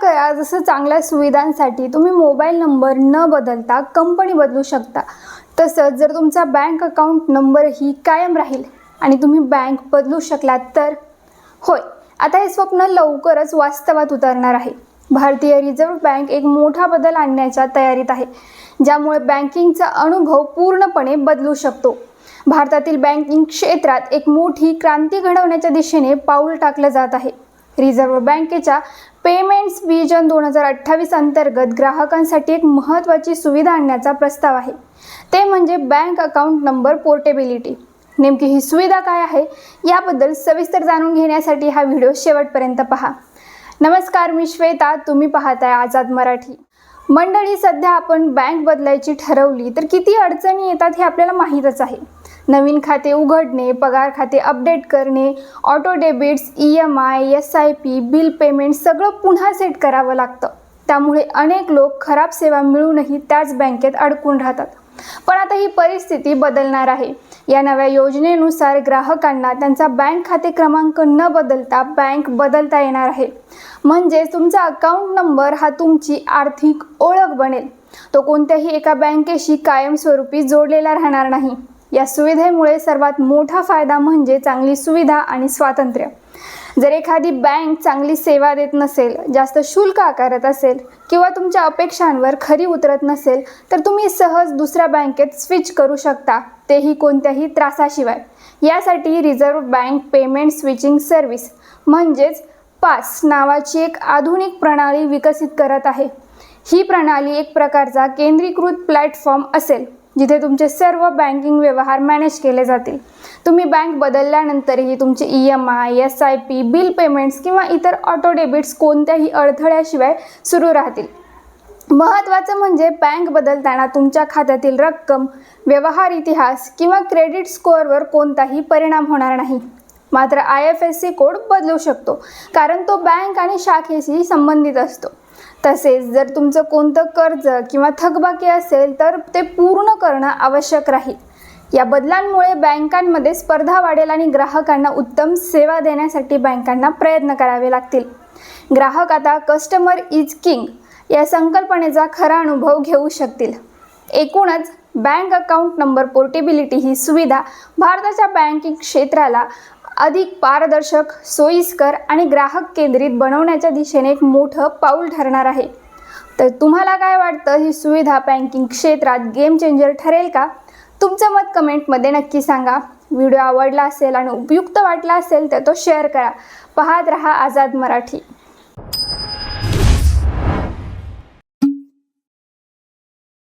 करा, जसं चांगल्या सुविधांसाठी तुम्ही मोबाईल नंबर न बदलता कंपनी बदलू शकता, तसंच जर तुमचा बँक अकाउंट नंबरही कायम राहील आणि तुम्ही बँक बदलू शकलात तर होय, आता हे स्वप्न लवकरच वास्तवात उतरणार आहे. भारतीय रिझर्व्ह बँक एक मोठा बदल आणण्याच्या तयारीत आहे, ज्यामुळे बँकिंगचा अनुभव पूर्णपणे बदलू शकतो. भारतातील बँकिंग क्षेत्रात एक मोठी क्रांती घडवण्याच्या दिशेने पाऊल टाकलं जात आहे. रिझर्व्ह बँकेच्या पेमेंट्स विजन 2028 अंतर्गत ग्राहकांसाठी एक महत्त्वाची सुविधा आणण्याचा प्रस्ताव आहे. ते म्हणजे बँक अकाउंट नंबर पोर्टेबिलिटी. नेमकी ही सुविधा काय आहे याबद्दल सविस्तर जाणून घेण्यासाठी हा व्हिडिओ शेवटपर्यंत पहा. नमस्कार, मी श्वेता, तुम्ही पाहताय आझाद मराठी. मंडळी, सध्या आपण बँक बदलायची ठरवली तर किती अडचणी येतात हे आपल्याला माहीतच आहे. नवीन खाते उघडणे, पगार खाते अपडेट करणे, auto debits, EMI, SIP, bill payment सगळं पुन्हा सेट करावं लागतं. त्यामुळे अनेक लोक खराब सेवा मिळूनही त्याच बँकेत अडकून राहतात. पण आता ही परिस्थिती बदलणार आहे. या नव्या योजनेनुसार ग्राहकांना त्यांचा बँक खाते क्रमांक न बदलता बँक बदलता येणार आहे. म्हणजे तुमचा अकाउंट नंबर हा तुमची आर्थिक ओळख बनेल. तो कोणत्याही एका बँकेशी कायमस्वरूपी जोडलेला राहणार नाही. या सुविधेमुळे सर्वात मोठा फायदा म्हणजे चांगली सुविधा आणि स्वातंत्र्य. जर एखादी बँक चांगली सेवा देत नसेल, जास्त शुल्क आकारत असेल किंवा तुमच्या अपेक्षांवर खरी उतरत नसेल तर तुम्ही सहज दुसऱ्या बँकेत स्विच करू शकता, तेही कोणत्याही त्रासाशिवाय. यासाठी reserve bank payment switching service म्हणजेच पास नावाची एक आधुनिक प्रणाली विकसित करत आहे. ही प्रणाली एक प्रकारचा केंद्रीकृत प्लॅटफॉर्म असेल, जिथे तुमचे सर्व बँकिंग व्यवहार मॅनेज केले जातील. तुम्ही बँक बदलल्यानंतरही तुमचे EMI, SIP, बिल पेमेंट्स किंवा इतर ऑटो डेबिट्स कोणत्याही अडथळ्याशिवाय सुरू राहतील. महत्त्वाचं म्हणजे बँक बदलताना तुमच्या खात्यातील रक्कम, व्यवहार इतिहास किंवा क्रेडिट स्कोअरवर कोणताही परिणाम होणार नाही. मात्र IFSC कोड बदलू शकतो, कारण तो बँक आणि शाखेशी संबंधित असतो. तसेच जर तुमचं कोणतं कर्ज किंवा थकबाकी असेल तर ते पूर्ण करणं आवश्यक राहील. या बदलांमुळे बँकांमध्ये स्पर्धा वाढेल आणि ग्राहकांना उत्तम सेवा देण्यासाठी बँकांना प्रयत्न करावे लागतील. ग्राहक आता कस्टमर इज किंग या संकल्पनेचा खरा अनुभव घेऊ शकतील. एकूणच बँक अकाउंट नंबर पोर्टेबिलिटी ही सुविधा भारताच्या बँकिंग क्षेत्राला अधिक पारदर्शक, सोयीस्कर आणि ग्राहक केंद्रित बनवण्याच्या दिशेने एक मोठं पाऊल ठरणार आहे. तर तुम्हाला काय वाटतं, ही सुविधा बँकिंग क्षेत्रात गेम चेंजर ठरेल का? तुमचं मत कमेंटमध्ये नक्की सांगा. व्हिडिओ आवडला असेल आणि उपयुक्त वाटला असेल तर तो शेअर करा. पाहत रहा आझाद मराठी.